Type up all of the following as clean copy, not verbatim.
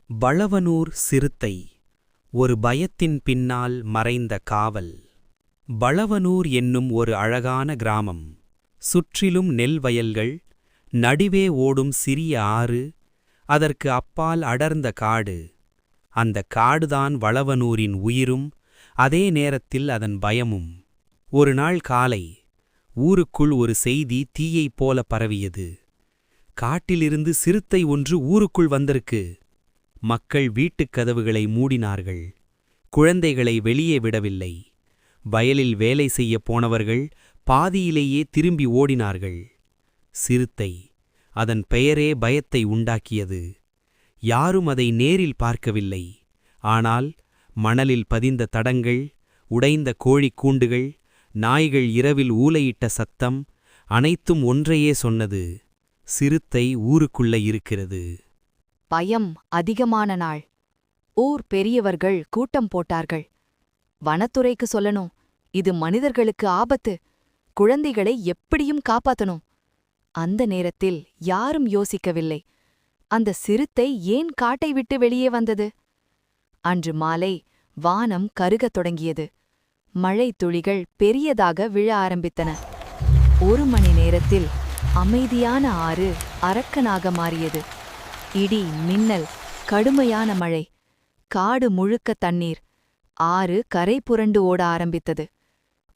பழவனூர் சிறுத்தை ஒரு பயத்தின் பின்னால் மறைந்த காவல். பழவனூர் என்னும் ஒரு அழகான கிராமம். சுற்றிலும் நெல் வயல்கள், நடுவே ஓடும் சிறிய ஆறு, அதற்கு அப்பால் அடர்ந்த காடு. அந்த காடுதான் பழவனூரின் உயிரும், அதே நேரத்தில் அதன் பயமும். ஒரு நாள் காலை ஊருக்குள் ஒரு செய்தி தீயைப் போல பரவியது. காட்டிலிருந்து சிறுத்தை ஒன்று ஊருக்குள் வந்திருக்கு. மக்கள் வீட்டுக் கதவுகளை மூடினார்கள். குழந்தைகளை வெளியே விடவில்லை. வயலில் வேலை செய்யப் போனவர்கள் பாதியிலேயே திரும்பி ஓடினார்கள். சிறுத்தை, அதன் பெயரே பயத்தை உண்டாக்கியது. யாரும் அதை நேரில் பார்க்கவில்லை. ஆனால் மணலில் பதிந்த தடங்கள், உடைந்த கோழிக் கூண்டுகள், நாய்கள் இரவில் ஊலையிட்ட சத்தம், அனைத்தும் ஒன்றையே சொன்னது: சிறுத்தை ஊருக்குள்ள இருக்கிறது. பயம் அதிகமான நாள். ஊர் பெரியவர்கள் கூட்டம் போட்டார்கள். வனத்துறைக்கு சொல்லணும், இது மனிதர்களுக்கு ஆபத்து, குழந்தைகளை எப்படியும் காப்பாத்தணும். அந்த நேரத்தில் யாரும் யோசிக்கவில்லை, அந்த சிறுத்தை ஏன் காட்டை விட்டு வெளியே வந்தது. அன்று மாலை வானம் கருகத் தொடங்கியது. மழை துளிகள் பெரியதாக விழ ஆரம்பித்தன. 1 மணி நேரத்தில் அமைதியான ஆறு அரக்கனாக மாறியது. இடி, மின்னல், கடுமையான மழை, காடு முழுக்க தண்ணீர். ஆறு கரை புரண்டு ஓட ஆரம்பித்தது.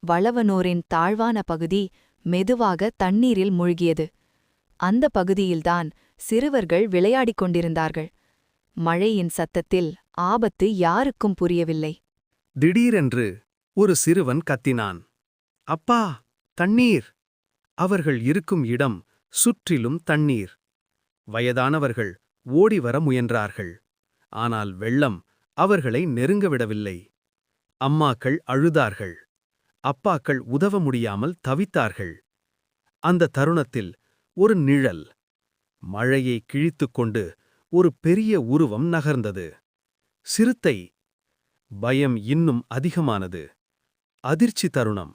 பழவனூரின் தாழ்வான பகுதி மெதுவாக தண்ணீரில் மூழ்கியது. அந்த பகுதியில்தான் சிறுவர்கள் விளையாடிக் கொண்டிருந்தார்கள். மழையின் சத்தத்தில் ஆபத்து யாருக்கும் புரியவில்லை. திடீரென்று ஒரு சிறுவன் கத்தினான், அப்பா, தண்ணீர்! அவர்கள் இருக்கும் இடம் சுற்றிலும் தண்ணீர். வயதானவர்கள் ஓடிவர முயன்றார்கள். ஆனால் வெள்ளம் அவர்களை நெருங்கவிடவில்லை. அம்மாக்கள் அழுதார்கள். அப்பாக்கள் உதவ முடியாமல் தவித்தார்கள். அந்த தருணத்தில் ஒரு நிழல், மழையை கிழித்துக்கொண்டு ஒரு பெரிய உருவம் நகர்ந்தது. சிறுத்தை. பயம் இன்னும் அதிகமானது. அதிர்ச்சி தருணம்.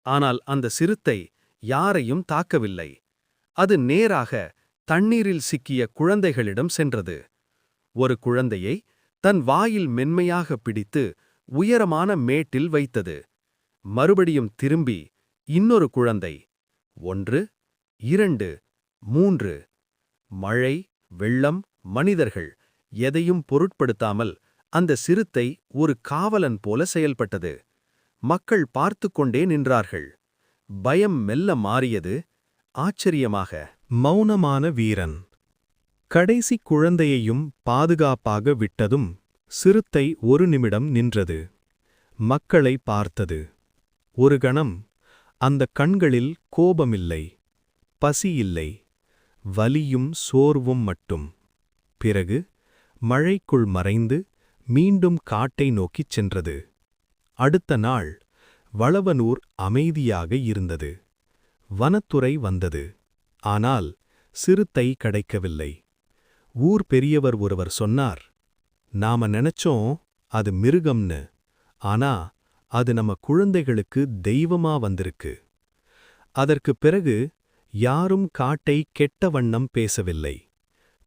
ஆனால் அந்த சிறுத்தை யாரையும் தாக்கவில்லை. அது நேராக தண்ணீரில் சிக்கிய குழந்தைகளிடம் சென்றது. ஒரு குழந்தையை தன் வாயில் மென்மையாக பிடித்து உயரமான மேட்டில் வைத்தது. மறுபடியும் திரும்பி இன்னொரு குழந்தை. 1, 2, 3. மழை, வெள்ளம், மனிதர்கள் எதையும் பொருட்படுத்தாமல் அந்த சிறுத்தை ஒரு காவலன் போல செயல்பட்டது. மக்கள் பார்த்துக்கொண்டே நின்றார்கள். பயம் மெல்ல மாறியது. ஆச்சரியமாக, மௌனமான வீரன். கடைசி குழந்தையையும் பாதுகாப்பாக விட்டதும் சிறுத்தை 1 நிமிடம் நின்றது. மக்களை பார்த்தது. ஒரு கணம் அந்த கண்களில் கோபமில்லை, பசியில்லை, வலியும் சோர்வும் மட்டும். பிறகு மழைக்குள் மறைந்து மீண்டும் காட்டை நோக்கிச் சென்றது. அடுத்த நாள் பழவனூர் அமைதியாக இருந்தது. வனத்துறை வந்தது. ஆனால் சிறுத்தை கிடைக்கவில்லை. ஊர் பெரியவர் ஒருவர் சொன்னார், நாம நினைச்சோம் அது மிருகம்னு, ஆனா அது நம்ம குழந்தைகளுக்கு தெய்வமா வந்திருக்கு. அதற்குப் பிறகு யாரும் காட்டை கெட்ட வண்ணம் பேசவில்லை.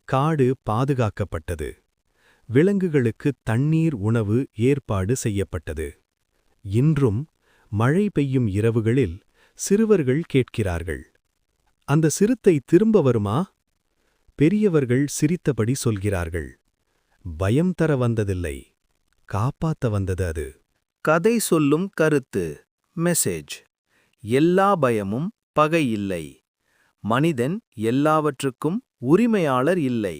காடு பாதுகாக்கப்பட்டது. விலங்குகளுக்கு தண்ணீர், உணவு ஏற்பாடு செய்யப்பட்டது. இன்றும் மழை பெய்யும் இரவுகளில் சிறுவர்கள் கேட்கிறார்கள், அந்த சிறுத்தை திரும்ப வருமா? பெரியவர்கள் சிரித்தபடி சொல்கிறார்கள், பயம் தர வந்ததில்லை, காப்பாத்த வந்தது அது. கதை சொல்லும் கருத்து. மெசேஜ்: எல்லா பயமும் பகை இல்லை. மனிதன் எல்லாவற்றுக்கும் உரிமையாளர் இல்லை.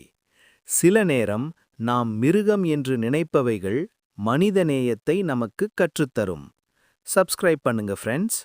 சில நேரம் நாம் மிருகம் என்று நினைப்பவைகள் மனிதநேயத்தை நமக்கு கற்றுத்தரும். சப்ஸ்கிரைப் பண்ணுங்க ஃப்ரெண்ட்ஸ்.